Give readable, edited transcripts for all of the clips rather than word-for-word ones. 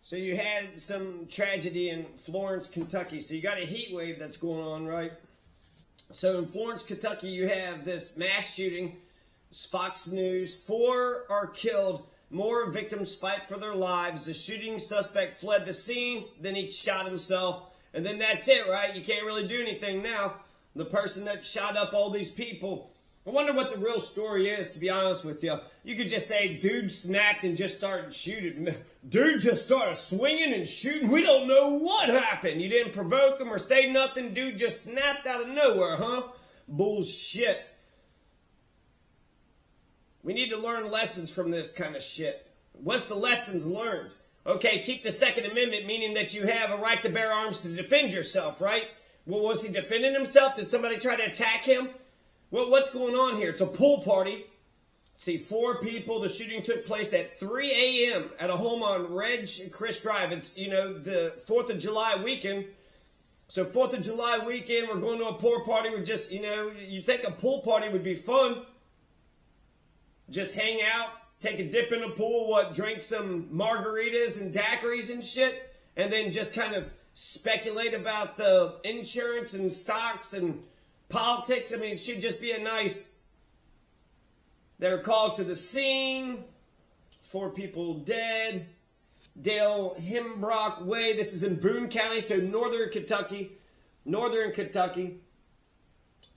So you had some tragedy in Florence, Kentucky. So you got a heat wave that's going on, right? So in Florence, Kentucky, you have this mass shooting. It's Fox News. 4 are killed. More victims fight for their lives. The shooting suspect fled the scene. Then he shot himself. And then that's it, right? You can't really do anything now. The person that shot up all these people. I wonder what the real story is, to be honest with you. You could just say, dude snapped and just started shooting. Dude just started swinging and shooting. We don't know what happened. You didn't provoke him or say nothing. Dude just snapped out of nowhere, huh? Bullshit. We need to learn lessons from this kind of shit. What's the lessons learned? Okay, keep the Second Amendment, meaning that you have a right to bear arms to defend yourself, right? Well, was he defending himself? Did somebody try to attack him? Well, what's going on here? It's a pool party. See, 4 people. The shooting took place at 3 a.m. at a home on Reg Chris Drive. It's, the 4th of July weekend. So 4th of July weekend, we're going to a pool party. We're just, you think a pool party would be fun. Just hang out, take a dip in the pool, drink some margaritas and daiquiris and shit, and then just kind of speculate about the insurance and stocks and politics. I mean, it should just be a nice... They were called to the scene. 4 people dead. Dale Hembrock Way. This is in Boone County, so northern Kentucky. Northern Kentucky.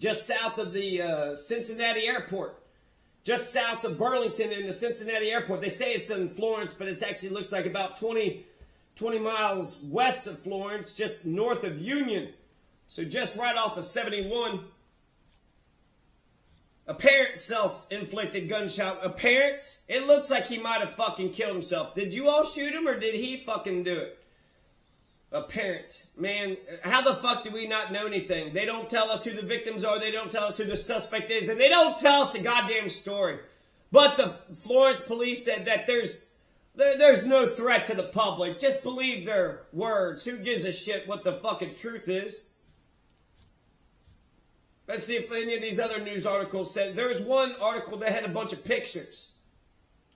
Just south of the Cincinnati Airport. Just south of Burlington in the Cincinnati Airport. They say it's in Florence, but it actually looks like about 20 miles west of Florence, just north of Union. So just right off of 71. Apparent self-inflicted gunshot. Apparent? It looks like he might have fucking killed himself. Did you all shoot him or did he fucking do it? Apparent. Man, how the fuck do we not know anything? They don't tell us who the victims are. They don't tell us who the suspect is. And they don't tell us the goddamn story. But the Florence police said that there's no threat to the public. Just believe their words. Who gives a shit what the fucking truth is? Let's see if any of these other news articles said. There was one article that had a bunch of pictures.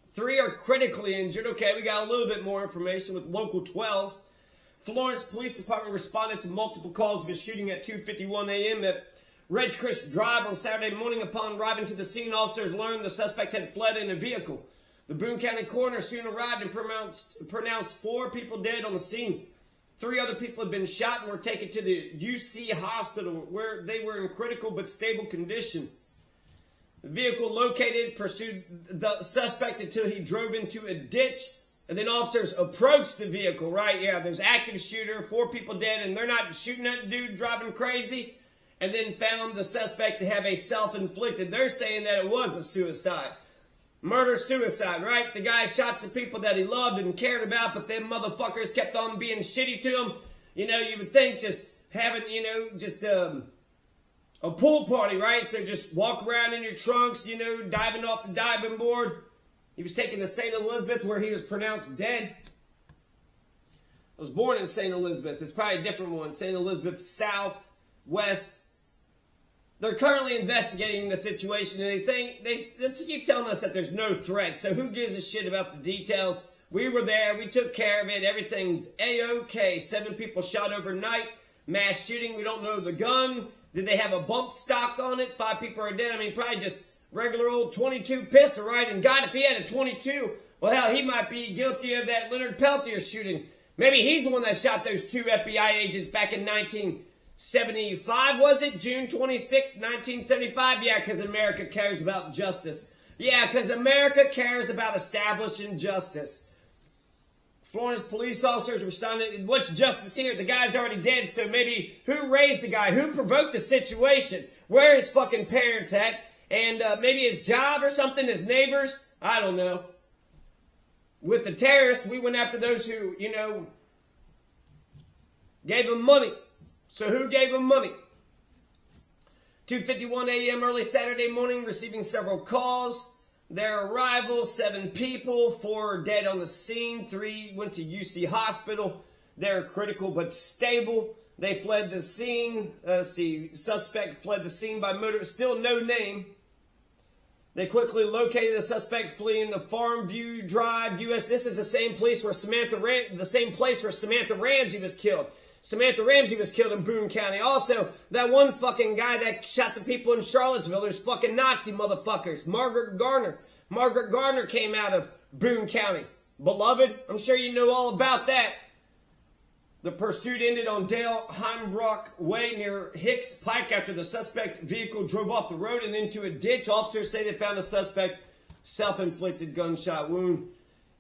3 are critically injured. Okay, we got a little bit more information with Local 12. Florence Police Department responded to multiple calls of a shooting at 2:51 a.m. at Red Chris Drive on Saturday morning. Upon arriving to the scene, officers learned the suspect had fled in a vehicle. The Boone County coroner soon arrived and pronounced 4 people dead on the scene. 3 other people had been shot and were taken to the UC hospital where they were in critical but stable condition. The vehicle located pursued the suspect until he drove into a ditch. And then officers approached the vehicle, right? Yeah, there's active shooter, 4 people dead, and they're not shooting at the dude driving crazy. And then found the suspect to have a self-inflicted. They're saying that it was a suicide. Murder-suicide, right? The guy shot some people that he loved and cared about, but them motherfuckers kept on being shitty to him. You would think just having, a pool party, right? So just walk around in your trunks, diving off the diving board. He was taken to St. Elizabeth where he was pronounced dead. I was born in St. Elizabeth. It's probably a different one. St. Elizabeth South, West. They're currently investigating the situation and they keep telling us that there's no threat. So who gives a shit about the details? We were there. We took care of it. Everything's A-OK. 7 people shot overnight. Mass shooting. We don't know the gun. Did they have a bump stock on it? 5 people are dead. I mean, probably just regular old 22 pistol, right? And God, if he had a 22, well, hell, he might be guilty of that Leonard Peltier shooting. Maybe he's the one that shot those 2 FBI agents back in 1975, was it? June 26, 1975? Yeah, because America cares about justice. Yeah, because America cares about establishing justice. Florence police officers responded, what's justice here? The guy's already dead, so maybe who raised the guy? Who provoked the situation? Where his fucking parents at? And maybe his job or something, his neighbors. I don't know. With the terrorists, we went after those who, gave him money. So who gave him money? 2:51 a.m. early Saturday morning, receiving several calls. Their arrival, 7 people, 4 dead on the scene. 3 went to UC hospital. They're critical but stable. They fled the scene. Suspect fled the scene by motor. Still no name. They quickly located the suspect fleeing the Farmview Drive, U.S. This is the same place where Samantha Ramsey was killed. Samantha Ramsey was killed in Boone County. Also, that one fucking guy that shot the people in Charlottesville, there's fucking Nazi motherfuckers. Margaret Garner. Margaret Garner came out of Boone County. Beloved, I'm sure you know all about that. The pursuit ended on Dale Heimbrook Way near Hicks Pike after the suspect vehicle drove off the road and into a ditch. Officers say they found the suspect self-inflicted gunshot wound.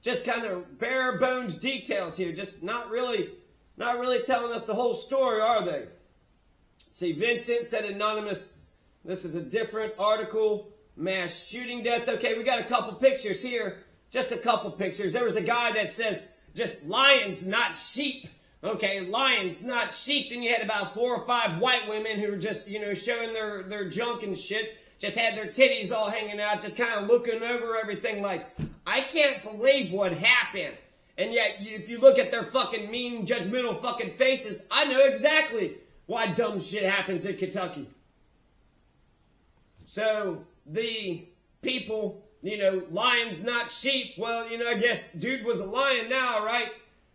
Just kind of bare bones details here. Just not really telling us the whole story, are they? See, Vincent said anonymous. This is a different article. Mass shooting death. Okay, we got a couple pictures here. Just a couple pictures. There was a guy that says, just lions, not sheep. Okay, lions, not sheep. Then you had about 4 or 5 white women who were just, showing their junk and shit. Just had their titties all hanging out, just kind of looking over everything like, I can't believe what happened. And yet, if you look at their fucking mean, judgmental fucking faces, I know exactly why dumb shit happens in Kentucky. So, the people, lions, not sheep. Well, I guess dude was a lion now, right?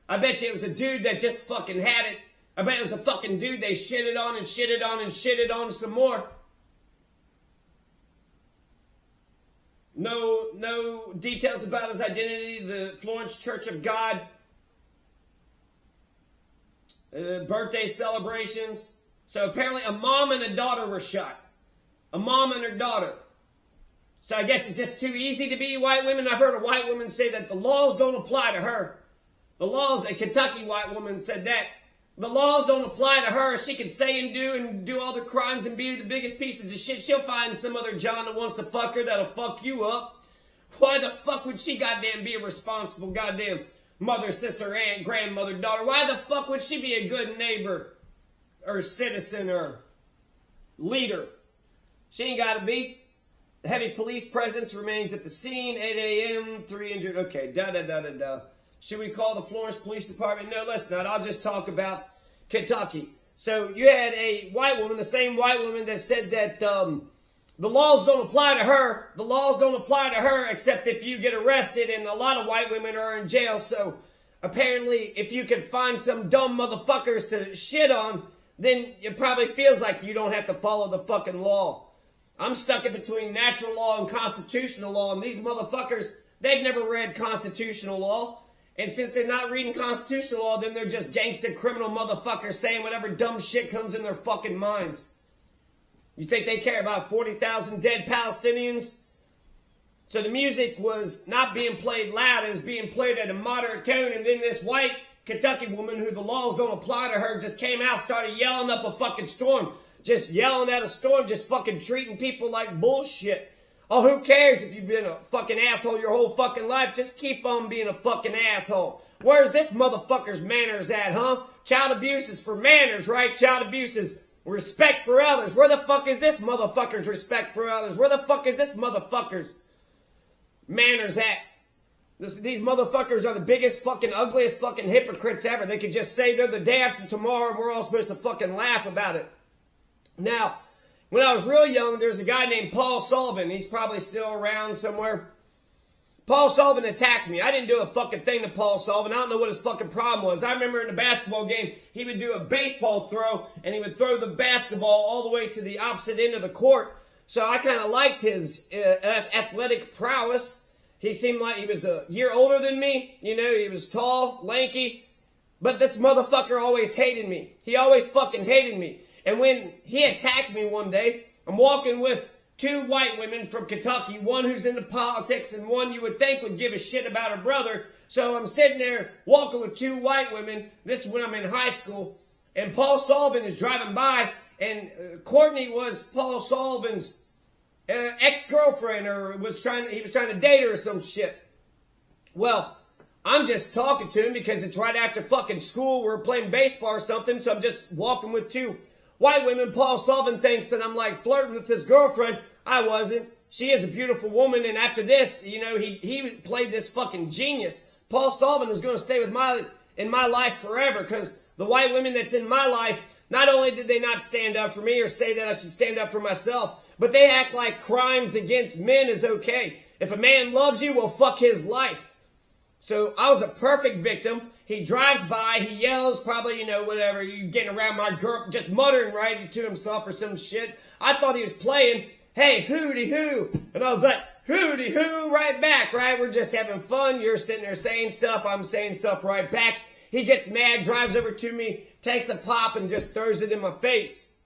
I bet you it was a dude that just fucking had it. I bet it was a fucking dude they shitted on and shitted on and shitted on some more. No details about his identity. The Florence Church of God. Birthday celebrations. So apparently a mom and a daughter were shot. A mom and her daughter. So I guess it's just too easy to be white women. I've heard a white woman say that the laws don't apply to her. The laws, a Kentucky white woman said that. The laws don't apply to her. She can say and do all the crimes and be the biggest pieces of shit. She'll find some other John that wants to fuck her that'll fuck you up. Why the fuck would she goddamn be a responsible goddamn mother, sister, aunt, grandmother, daughter? Why the fuck would she be a good neighbor or citizen or leader? She ain't gotta be. Heavy police presence remains at the scene. 8 a.m., 3 injured. Okay, Should we call the Florence Police Department? No, let's not. I'll just talk about Kentucky. So you had a white woman, the same white woman that said that the laws don't apply to her. The laws don't apply to her except if you get arrested, and a lot of white women are in jail. So apparently if you can find some dumb motherfuckers to shit on, then it probably feels like you don't have to follow the fucking law. I'm stuck in between natural law and constitutional law, and these motherfuckers, they've never read constitutional law. And since they're not reading constitutional law, then they're just gangster criminal motherfuckers saying whatever dumb shit comes in their fucking minds. You think they care about 40,000 dead Palestinians? So the music was not being played loud, it was being played at a moderate tone, and then this white Kentucky woman who the laws don't apply to her just came out, started yelling up a fucking storm. Just yelling at a storm, just fucking treating people like bullshit. Oh, who cares if you've been a fucking asshole your whole fucking life? Just keep on being a fucking asshole. Where's this motherfucker's manners at, huh? Child abuse is for manners, right? Child abuse is respect for others. Where the fuck is this motherfucker's respect for others? Where the fuck is this motherfucker's manners at? These motherfuckers are the biggest fucking ugliest fucking hypocrites ever. They could just say they're the day after tomorrow and we're all supposed to fucking laugh about it. Now, when I was real young, there's a guy named Paul Sullivan. He's probably still around somewhere. Paul Sullivan attacked me. I didn't do a fucking thing to Paul Sullivan. I don't know what his fucking problem was. I remember in a basketball game, he would do a baseball throw, and he would throw the basketball all the way to the opposite end of the court. So I kind of liked his athletic prowess. He seemed like he was a year older than me. He was tall, lanky. But this motherfucker always hated me. He always fucking hated me. And when he attacked me one day, I'm walking with 2 white women from Kentucky, one who's into politics and one you would think would give a shit about her brother. So I'm sitting there walking with 2 white women. This is when I'm in high school. And Paul Sullivan is driving by, and Courtney was Paul Sullivan's ex-girlfriend, or he was trying to date her or some shit. Well, I'm just talking to him because it's right after fucking school. We're playing baseball or something, so I'm just walking with 2 white women. Paul Sullivan thinks that I'm like flirting with his girlfriend. I wasn't. She is a beautiful woman, and after this, he played this fucking genius. Paul Sullivan is going to stay in my life forever, because the white women that's in my life, Not only did they not stand up for me or say that I should stand up for myself, but they act like crimes against men is okay. If a man loves you, well, fuck his life. So I was a perfect victim. He drives by, he yells, probably, whatever, you getting around my girl, just muttering right to himself or some shit. I thought he was playing, hey, hooty hoo. And I was like, hooty hoo, right back, right? We're just having fun. You're sitting there saying stuff. I'm saying stuff right back. He gets mad, drives over to me, takes a pop and just throws it in my face.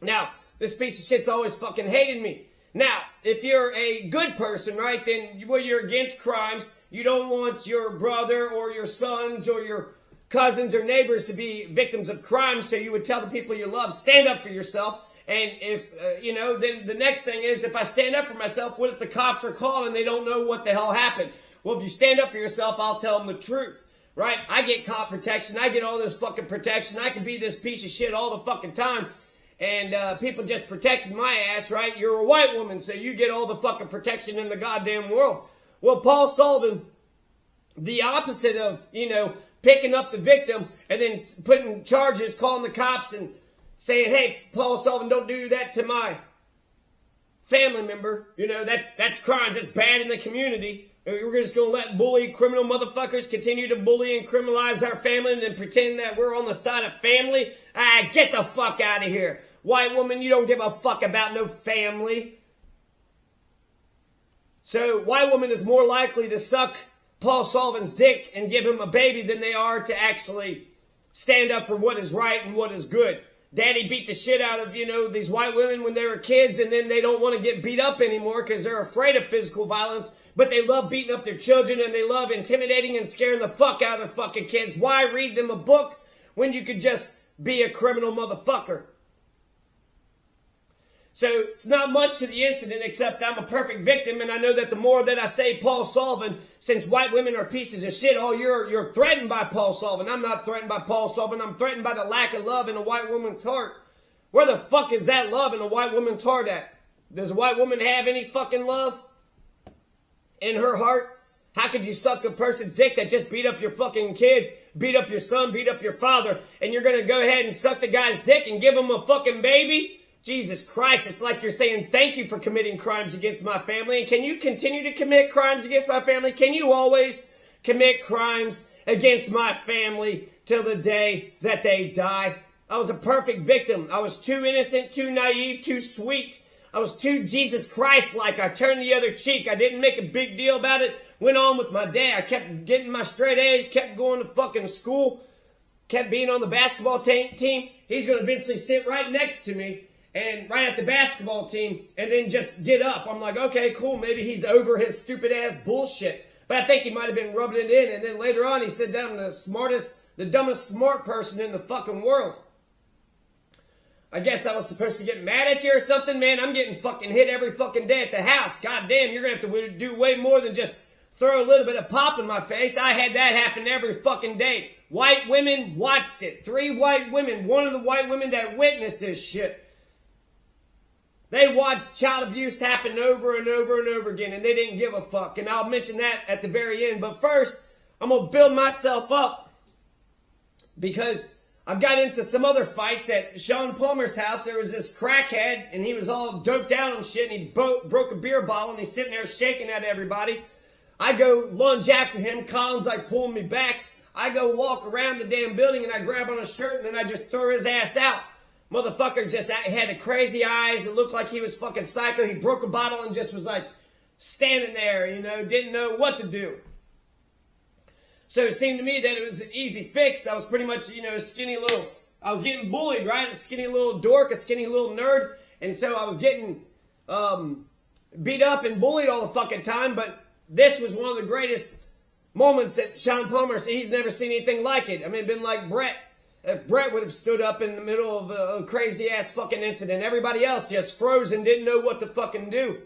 Now, this piece of shit's always fucking hated me. Now, if you're a good person, right, then you're against crimes. You don't want your brother or your sons or your cousins or neighbors to be victims of crime, so you would tell the people you love, stand up for yourself. And if, then the next thing is, if I stand up for myself, what if the cops are called and they don't know what the hell happened? Well, if you stand up for yourself, I'll tell them the truth, right? I get cop protection. I get all this fucking protection. I can be this piece of shit all the fucking time. And people just protected my ass, right? You're a white woman, so you get all the fucking protection in the goddamn world. Well, Paul Sullivan, the opposite of, picking up the victim and then putting charges, calling the cops and saying, hey, Paul Sullivan, don't do that to my family member. That's crimes. That's bad in the community. We're just going to let bully criminal motherfuckers continue to bully and criminalize our family and then pretend that we're on the side of family. Get the fuck out of here. White woman, you don't give a fuck about no family. So, white woman is more likely to suck Paul Sullivan's dick and give him a baby than they are to actually stand up for what is right and what is good. Daddy beat the shit out of, these white women when they were kids, and then they don't want to get beat up anymore because they're afraid of physical violence, but they love beating up their children and they love intimidating and scaring the fuck out of their fucking kids. Why read them a book when you could just be a criminal motherfucker? So it's not much to the incident except I'm a perfect victim, and I know that the more that I say Paul Sullivan, since white women are pieces of shit, you're threatened by Paul Sullivan. I'm not threatened by Paul Sullivan. I'm threatened by the lack of love in a white woman's heart. Where the fuck is that love in a white woman's heart at? Does a white woman have any fucking love in her heart? How could you suck a person's dick that just beat up your fucking kid, beat up your son, beat up your father, and you're going to go ahead and suck the guy's dick and give him a fucking baby? Jesus Christ, it's like you're saying thank you for committing crimes against my family. And can you continue to commit crimes against my family? Can you always commit crimes against my family till the day that they die? I was a perfect victim. I was too innocent, too naive, too sweet. I was too Jesus Christ-like. I turned the other cheek. I didn't make a big deal about it. Went on with my day. I kept getting my straight A's, kept going to fucking school, kept being on the basketball team. He's going to eventually sit right next to me and right at the basketball team, and then just get up. I'm like, okay, cool, maybe he's over his stupid-ass bullshit. But I think he might have been rubbing it in, and then later on he said that I'm the dumbest smart person in the fucking world. I guess I was supposed to get mad at you or something, man. I'm getting fucking hit every fucking day at the house. God damn, you're going to have to do way more than just throw a little bit of pop in my face. I had that happen every fucking day. White women watched it. 3 white women, one of the white women that witnessed this shit. They watched child abuse happen over and over and over again, and they didn't give a fuck. And I'll mention that at the very end. But first, I'm going to build myself up because I've got into some other fights at Sean Palmer's house. There was this crackhead, and he was all doped out and shit, and he broke a beer bottle, and he's sitting there shaking at everybody. I go lunge after him. Colin's like pulling me back. I go walk around the damn building, and I grab on his shirt, and then I just throw his ass out. Motherfucker just had the crazy eyes. It looked like he was fucking psycho. He broke a bottle and just was like standing there, didn't know what to do. So it seemed to me that it was an easy fix. I was pretty much, skinny little, I was getting bullied, right? A skinny little dork, a skinny little nerd. And so I was getting beat up and bullied all the fucking time. But this was one of the greatest moments that Sean Palmer said. He's never seen anything like it. I mean, it'd been like Brett. If Brett would have stood up in the middle of a crazy-ass fucking incident, everybody else just froze and didn't know what to fucking do.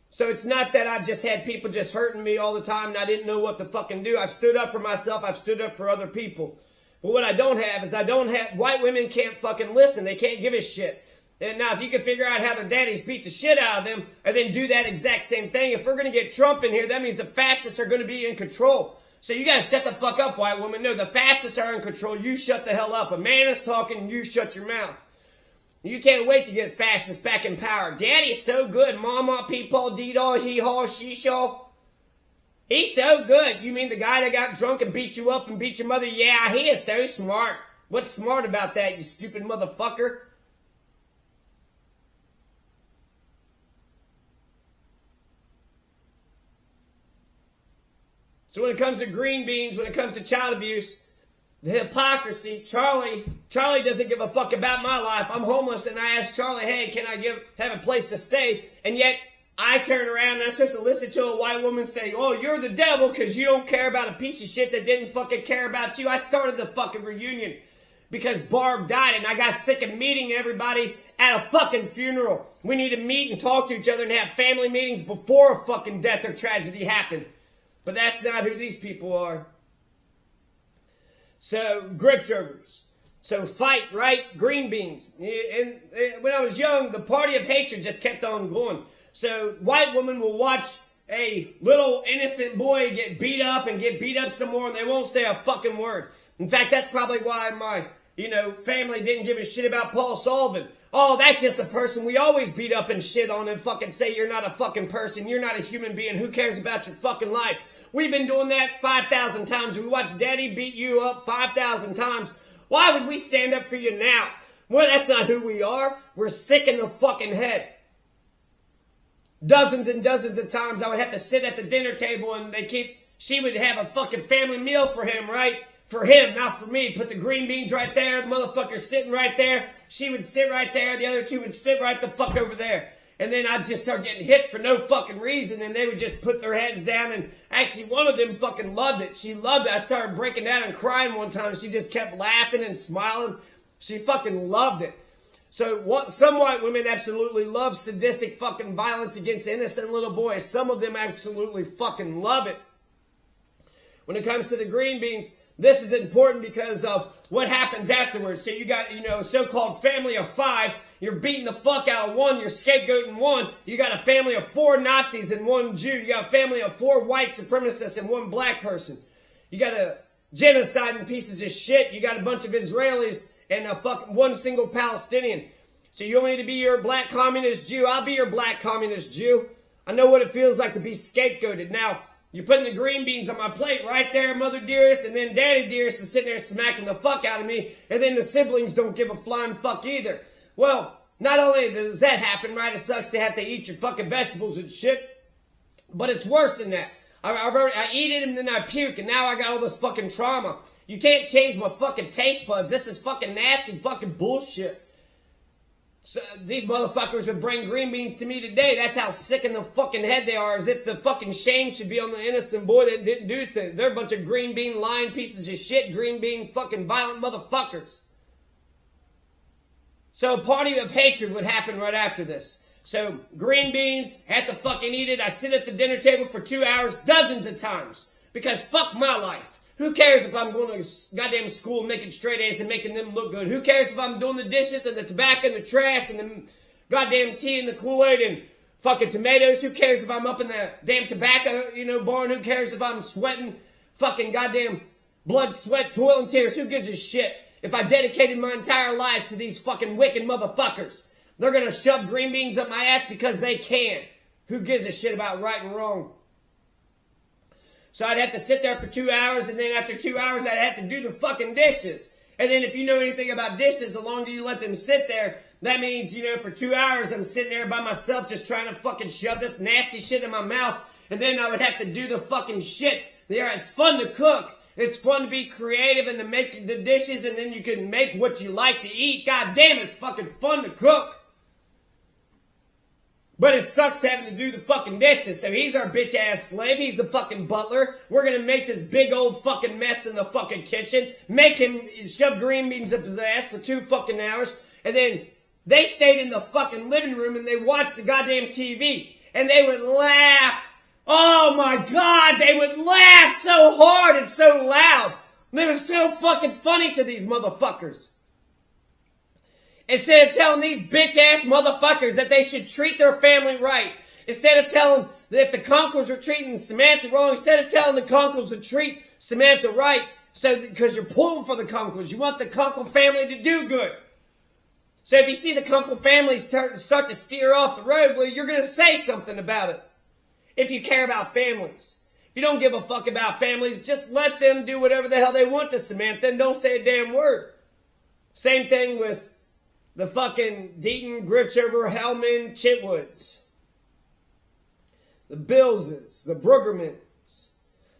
So it's not that I've just had people just hurting me all the time and I didn't know what to fucking do. I've stood up for myself. I've stood up for other people. But what I don't have is white women can't fucking listen. They can't give a shit. And now if you can figure out how their daddies beat the shit out of them and then do that exact same thing, if we're going to get Trump in here, that means the fascists are going to be in control. So you gotta shut the fuck up, white woman. No, the fascists are in control. You shut the hell up. A man is talking, you shut your mouth. You can't wait to get fascists back in power. Daddy's so good. Mama, peepaw, dee-daw, hee-haw, she-shaw. He's so good. You mean the guy that got drunk and beat you up and beat your mother? Yeah, he is so smart. What's smart about that, you stupid motherfucker? So when it comes to green beans, when it comes to child abuse, the hypocrisy, Charlie doesn't give a fuck about my life. I'm homeless and I ask Charlie, hey, can I have a place to stay? And yet I turn around and I'm supposed to listen to a white woman say, oh, you're the devil because you don't care about a piece of shit that didn't fucking care about you. I started the fucking reunion because Barb died and I got sick of meeting everybody at a fucking funeral. We need to meet and talk to each other and have family meetings before a fucking death or tragedy happened. But that's not who these people are. So, grip showers. So, fight, right? Green beans. And when I was young, the party of hatred just kept on going. So, white women will watch a little innocent boy get beat up and get beat up some more, and they won't say a fucking word. In fact, that's probably why my, family didn't give a shit about Paul Sullivan. Oh, that's just the person we always beat up and shit on and fucking say you're not a fucking person, you're not a human being, who cares about your fucking life? We've been doing that 5,000 times. We watched Daddy beat you up 5,000 times. Why would we stand up for you now? Well, that's not who we are. We're sick in the fucking head. Dozens and dozens of times I would have to sit at the dinner table and she would have a fucking family meal for him, right? For him, not for me. Put the green beans right there, the motherfucker sitting right there. She would sit right there, the other two would sit right the fuck over there. And then I'd just start getting hit for no fucking reason, and they would just put their heads down, and actually one of them fucking loved it. She loved it. I started breaking down and crying one time. She just kept laughing and smiling. She fucking loved it. So some white women absolutely love sadistic fucking violence against innocent little boys. Some of them absolutely fucking love it. When it comes to the green beans, this is important because of what happens afterwards. So you got, a so-called family of 5. You're beating the fuck out of 1. You're scapegoating 1. You got a family of 4 Nazis and 1 Jew. You got a family of 4 white supremacists and 1 black person. You got a genociding pieces of shit. You got a bunch of Israelis and a fucking 1 single Palestinian. So you want me to be your black communist Jew? I'll be your black communist Jew. I know what it feels like to be scapegoated. Now, you're putting the green beans on my plate right there, Mother Dearest, and then Daddy Dearest is sitting there smacking the fuck out of me, and then the siblings don't give a flying fuck either. Well, not only does that happen, right, it sucks to have to eat your fucking vegetables and shit, but it's worse than that. I eat it and then I puke, and now I got all this fucking trauma. You can't change my fucking taste buds. This is fucking nasty fucking bullshit. So these motherfuckers would bring green beans to me today. That's how sick in the fucking head they are, as if the fucking shame should be on the innocent boy that didn't do things. They're a bunch of green bean lying pieces of shit, green bean fucking violent motherfuckers. So a party of hatred would happen right after this. So green beans, had to fucking eat it. I sit at the dinner table for 2 hours, dozens of times, because fuck my life. Who cares if I'm going to goddamn school making straight A's and making them look good? Who cares if I'm doing the dishes and the tobacco and the trash and the goddamn tea and the Kool-Aid and fucking tomatoes? Who cares if I'm up in the damn tobacco, barn? Who cares if I'm sweating fucking goddamn blood, sweat, toil, and tears? Who gives a shit if I dedicated my entire life to these fucking wicked motherfuckers? They're going to shove green beans up my ass because they can. Who gives a shit about right and wrong? So I'd have to sit there for 2 hours, and then after 2 hours, I'd have to do the fucking dishes. And then if you know anything about dishes, the longer you let them sit there, that means, for 2 hours, I'm sitting there by myself just trying to fucking shove this nasty shit in my mouth. And then I would have to do the fucking shit. It's fun to cook. It's fun to be creative and to make the dishes, and then you can make what you like to eat. God damn, it's fucking fun to cook. But it sucks having to do the fucking dishes. So he's our bitch ass slave. He's the fucking butler. We're gonna make this big old fucking mess in the fucking kitchen. Make him shove green beans up his ass for 2 fucking hours. And then they stayed in the fucking living room and they watched the goddamn TV. And they would laugh. Oh my God, they would laugh so hard and so loud. They were so fucking funny to these motherfuckers. Instead of telling these bitch-ass motherfuckers that they should treat their family right. Instead of telling that if the Conquerors were treating Samantha wrong, instead of telling the Conquerors to treat Samantha right, so because you're pulling for the Kunklers. You want the Kunkel family to do good. So if you see the Kunkel family start to steer off the road, well, you're going to say something about it. If you care about families. If you don't give a fuck about families, just let them do whatever the hell they want to Samantha and don't say a damn word. Same thing with the fucking Deaton, Gripchover, Hellman, Chitwoods. The Billses, the Bruggermans.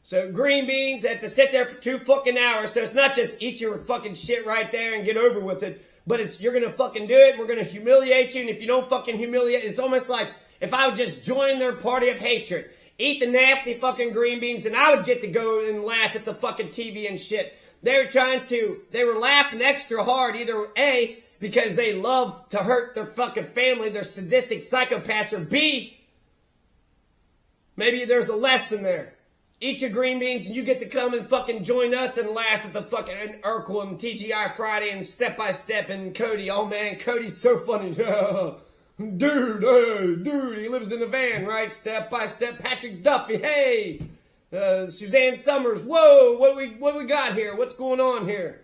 So green beans, they have to sit there for 2 fucking hours. So it's not just eat your fucking shit right there and get over with it. But it's, you're going to fucking do it and we're going to humiliate you. And if you don't fucking humiliate, it's almost like if I would just join their party of hatred. Eat the nasty fucking green beans and I would get to go and laugh at the fucking TV and shit. They were laughing extra hard. Either A, because they love to hurt their fucking family. They're sadistic psychopaths. Or B, maybe there's a lesson there. Eat your green beans and you get to come and fucking join us and laugh at the fucking Urkel and TGI Friday and Step by Step and Cody. Oh man, Cody's so funny. Dude, he lives in a van, right? Step by Step. Patrick Duffy, hey. Suzanne Summers, whoa, what we got here? What's going on here?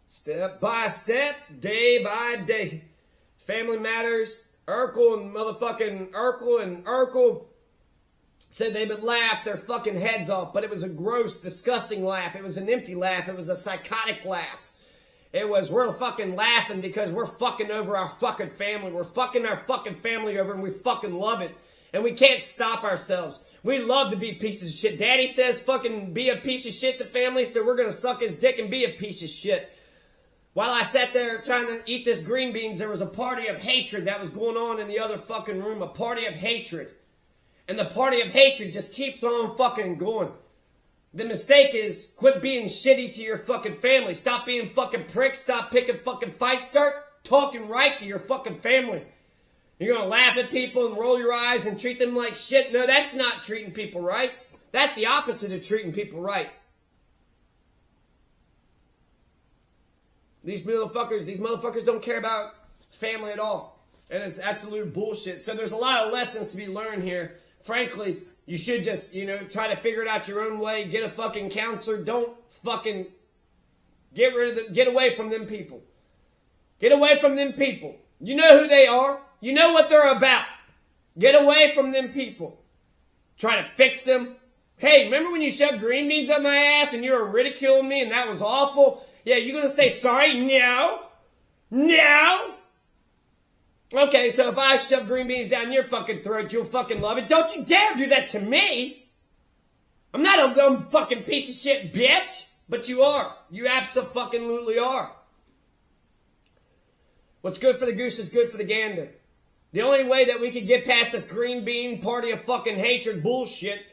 Step by Step, day by day. Family Matters, Urkel and Urkel. Said they would laugh their fucking heads off, but it was a gross, disgusting laugh. It was an empty laugh. It was a psychotic laugh. It was, we're fucking laughing because we're fucking over our fucking family. We're fucking our fucking family over and we fucking love it. And we can't stop ourselves. We love to be pieces of shit. Daddy says fucking be a piece of shit to family, so we're going to suck his dick and be a piece of shit. While I sat there trying to eat this green beans, there was a party of hatred that was going on in the other fucking room. A party of hatred. And the party of hatred just keeps on fucking going. The mistake is, quit being shitty to your fucking family. Stop being fucking pricks. Stop picking fucking fights. Start talking right to your fucking family. You're going to laugh at people and roll your eyes and treat them like shit. No, that's not treating people right. That's the opposite of treating people right. These motherfuckers don't care about family at all. And it's absolute bullshit. So there's a lot of lessons to be learned here. Frankly, you should just, try to figure it out your own way. Get a fucking counselor. Don't fucking get away from them people. Get away from them people. You know who they are. You know what they're about. Get away from them people. Try to fix them. Hey, remember when you shoved green beans up my ass and you were ridiculing me and that was awful? Yeah, you gonna say sorry? No. No. Okay, so if I shove green beans down your fucking throat, you'll fucking love it. Don't you dare do that to me. I'm not a dumb fucking piece of shit bitch. But you are. You abso-fucking-lutely are. What's good for the goose is good for the gander. The only way that we could get past this green bean party of fucking hatred bullshit,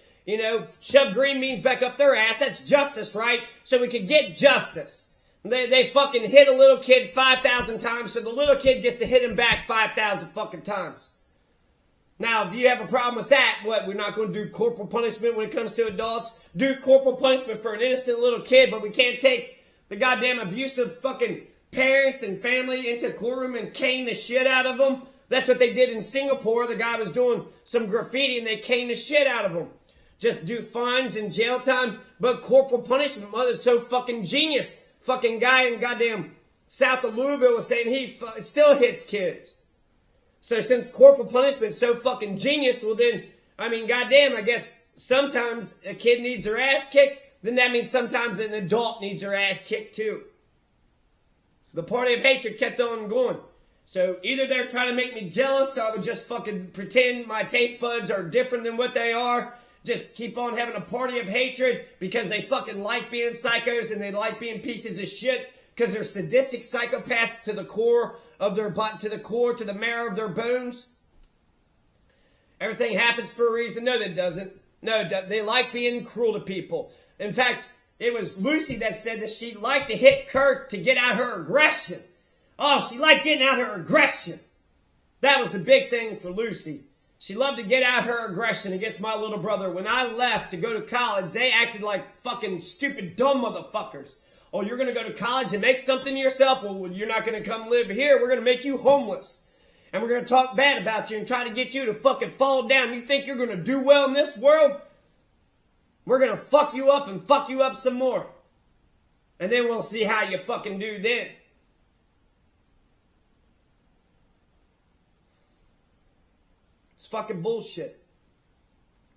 shove green beans back up their ass. That's justice, right? So we could get justice. They fucking hit a little kid 5,000 times, so the little kid gets to hit him back 5,000 fucking times. Now, if you have a problem with that, we're not going to do corporal punishment when it comes to adults? Do corporal punishment for an innocent little kid, but we can't take the goddamn abusive fucking parents and family into the courtroom and cane the shit out of them? That's what they did in Singapore. The guy was doing some graffiti and they caned the shit out of him. Just do fines and jail time, but corporal punishment, mother's so fucking genius. Fucking guy in goddamn south of Louisville was saying he still hits kids. So since corporal punishment's so fucking genius, well then, goddamn, I guess sometimes a kid needs their ass kicked, then that means sometimes an adult needs their ass kicked too. The party of hatred kept on going. So either they're trying to make me jealous, so I would just fucking pretend my taste buds are different than what they are. Just keep on having a party of hatred because they fucking like being psychos and they like being pieces of shit because they're sadistic psychopaths to the core of their butt, to the marrow of their bones. Everything happens for a reason. No, that doesn't. No, they like being cruel to people. In fact, it was Lucy that said that she liked to hit Kurt to get out her aggression. Oh, she liked getting out her aggression. That was the big thing for Lucy. She loved to get out her aggression against my little brother. When I left to go to college, they acted like fucking stupid, dumb motherfuckers. Oh, you're going to go to college and make something of yourself? Well, you're not going to come live here. We're going to make you homeless. And we're going to talk bad about you and try to get you to fucking fall down. You think you're going to do well in this world? We're going to fuck you up and fuck you up some more. And then we'll see how you fucking do then. It's fucking bullshit.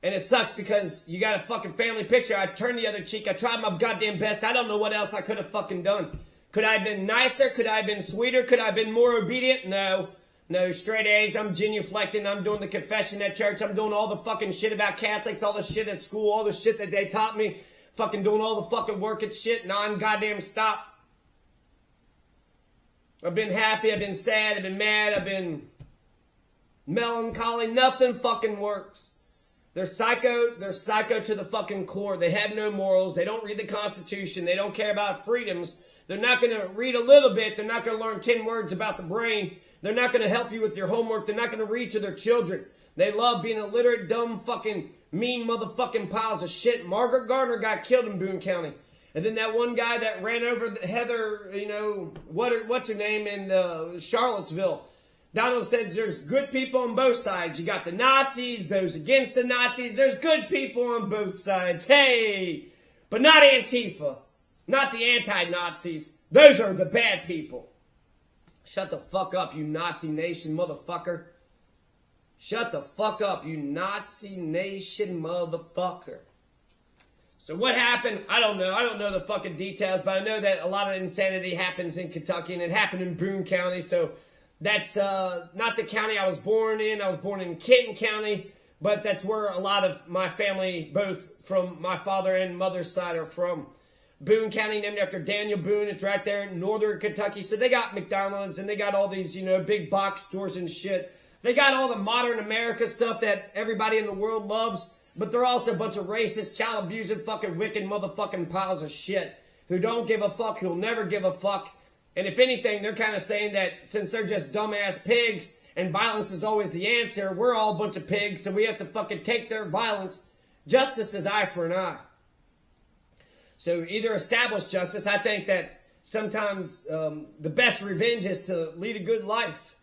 And it sucks because you got a fucking family picture. I turned the other cheek. I tried my goddamn best. I don't know what else I could have fucking done. Could I have been nicer? Could I have been sweeter? Could I have been more obedient? No. No, straight A's. I'm genuflecting. I'm doing the confession at church. I'm doing all the fucking shit about Catholics, all the shit at school, all the shit that they taught me. Fucking doing all the fucking work at shit. Non-goddamn stop. I've been happy. I've been sad. I've been mad. I've been melancholy. Nothing fucking works. They're psycho. They're psycho to the fucking core. They have no morals. They don't read the Constitution. They don't care about freedoms. They're not going to read a little bit. They're not going to learn 10 words about the brain. They're not going to help you with your homework. They're not going to read to their children. They love being illiterate, dumb, fucking, mean motherfucking piles of shit. Margaret Gardner got killed in Boone County. And then that one guy that ran over Heather, you know, what's her name, in Charlottesville. Donald said there's good people on both sides. You got the Nazis, those against the Nazis. There's good people on both sides. Hey! But not Antifa. Not the anti-Nazis. Those are the bad people. Shut the fuck up, you Nazi nation motherfucker. Shut the fuck up, you Nazi nation motherfucker. So what happened? I don't know. I don't know the fucking details, but I know that a lot of insanity happens in Kentucky, and it happened in Boone County. So that's not the county I was born in. I was born in Kenton County, but that's where a lot of my family, both from my father and mother's side, are from. Boone County, named after Daniel Boone. It's right there in northern Kentucky. So they got McDonald's and they got all these, you know, big box stores and shit. They got all the modern America stuff that everybody in the world loves. But they're also a bunch of racist, child abusing, fucking wicked motherfucking piles of shit who don't give a fuck, who'll never give a fuck. And if anything, they're kind of saying that since they're just dumbass pigs and violence is always the answer, we're all a bunch of pigs, so we have to fucking take their violence. Justice is eye for an eye. So either establish justice. I think that sometimes the best revenge is to lead a good life.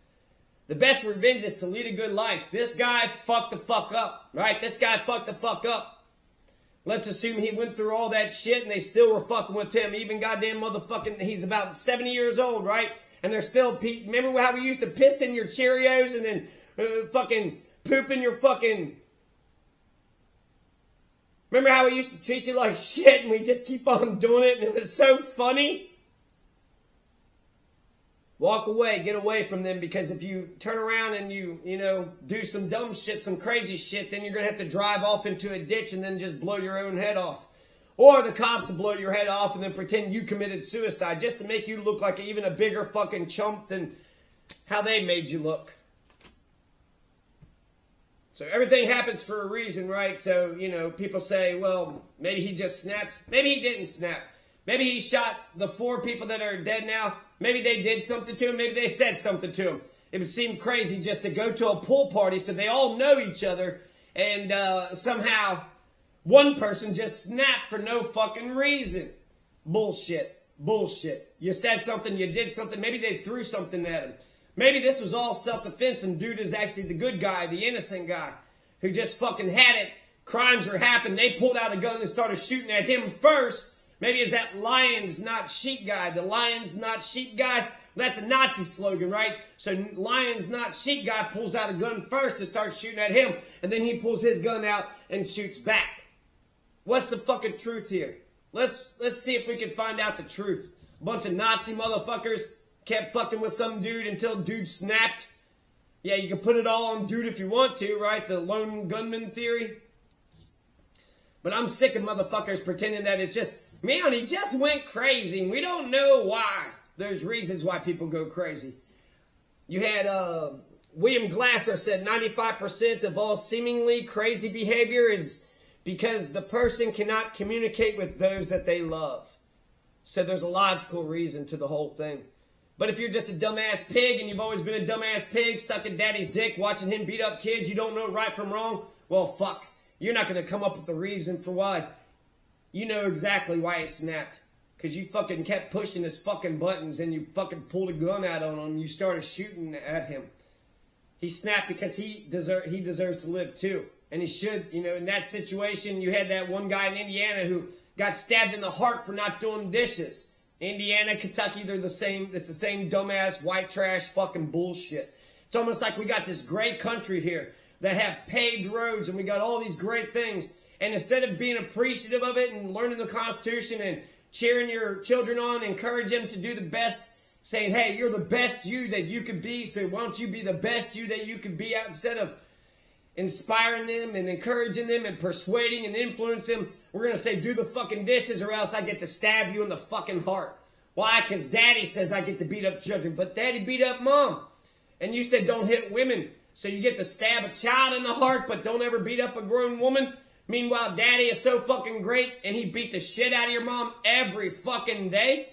The best revenge is to lead a good life. This guy fucked the fuck up, right? This guy fucked the fuck up. Let's assume he went through all that shit and they still were fucking with him. Even goddamn motherfucking, he's about 70 years old, right? And they're still, remember how we used to piss in your Cheerios and then fucking poop in your fucking... Remember how we used to treat you like shit and we just keep on doing it and it was so funny? Walk away, get away from them, because if you turn around and you do some dumb shit, some crazy shit, then you're going to have to drive off into a ditch and then just blow your own head off. Or the cops will blow your head off and then pretend you committed suicide just to make you look like even a bigger fucking chump than how they made you look. So everything happens for a reason, right? So, people say, well, maybe he just snapped. Maybe he didn't snap. Maybe he shot the 4 people that are dead now. Maybe they did something to him. Maybe they said something to him. It would seem crazy just to go to a pool party so they all know each other and somehow one person just snapped for no fucking reason. Bullshit. Bullshit. You said something, you did something. Maybe they threw something at him. Maybe this was all self-defense and dude is actually the good guy, the innocent guy, who just fucking had it. Crimes were happening. They pulled out a gun and started shooting at him first. Maybe it's that lions, not sheep guy. The lions, not sheep guy. That's a Nazi slogan, right? So lions, not sheep guy pulls out a gun first and starts shooting at him. And then he pulls his gun out and shoots back. What's the fucking truth here? Let's see if we can find out the truth. A bunch of Nazi motherfuckers kept fucking with some dude until dude snapped. Yeah, you can put it all on dude if you want to, right? The lone gunman theory. But I'm sick of motherfuckers pretending that it's just, man, he just went crazy. And we don't know why. There's reasons why people go crazy. You had William Glasser said 95% of all seemingly crazy behavior is because the person cannot communicate with those that they love. So there's a logical reason to the whole thing. But if you're just a dumbass pig and you've always been a dumbass pig, sucking daddy's dick, watching him beat up kids, you don't know right from wrong, well, fuck. You're not going to come up with a reason for why. You know exactly why he snapped. Because you fucking kept pushing his fucking buttons and you fucking pulled a gun out on him and you started shooting at him. He snapped because he deserves to live too. And he should, in that situation, you had that one guy in Indiana who got stabbed in the heart for not doing dishes. Indiana, Kentucky, they're the same. It's the same dumbass, white trash fucking bullshit. It's almost like we got this great country here that have paved roads and we got all these great things. And instead of being appreciative of it and learning the Constitution and cheering your children on, encourage them to do the best, saying, hey, you're the best you that you could be, so why don't you be the best you that you could be out, instead of inspiring them and encouraging them and persuading and influencing them, we're going to say, do the fucking dishes or else I get to stab you in the fucking heart. Why? Because daddy says I get to beat up children, but daddy beat up mom. And you said don't hit women, so you get to stab a child in the heart, but don't ever beat up a grown woman. Meanwhile, daddy is so fucking great and he beat the shit out of your mom every fucking day.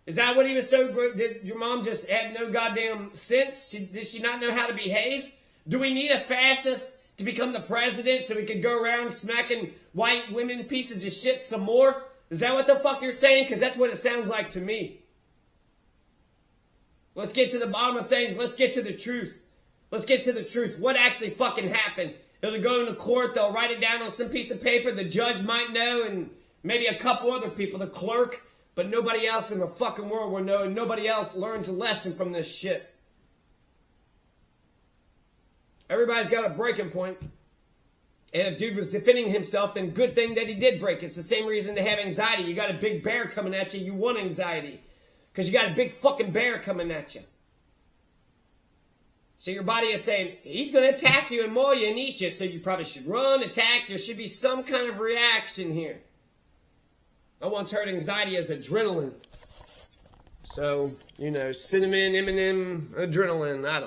Is that what he was so great? Did your mom just have no goddamn sense? Did she not know how to behave? Do we need a fascist to become the president so we could go around smacking white women pieces of shit some more? Is that what the fuck you're saying? Because that's what it sounds like to me. Let's get to the bottom of things. Let's get to the truth. Let's get to the truth. What actually fucking happened? It'll go into court. They'll write it down on some piece of paper. The judge might know, and maybe a couple other people, the clerk, but nobody else in the fucking world will know, and nobody else learns a lesson from this shit. Everybody's got a breaking point. And if dude was defending himself, then good thing that he did break. It's the same reason to have anxiety. You got a big bear coming at you, you want anxiety. Because you got a big fucking bear coming at you. So your body is saying, he's going to attack you and maul you and eat you. So you probably should run, attack. There should be some kind of reaction here. I once heard anxiety as adrenaline. So, cinnamon, M&M, adrenaline, I don't know.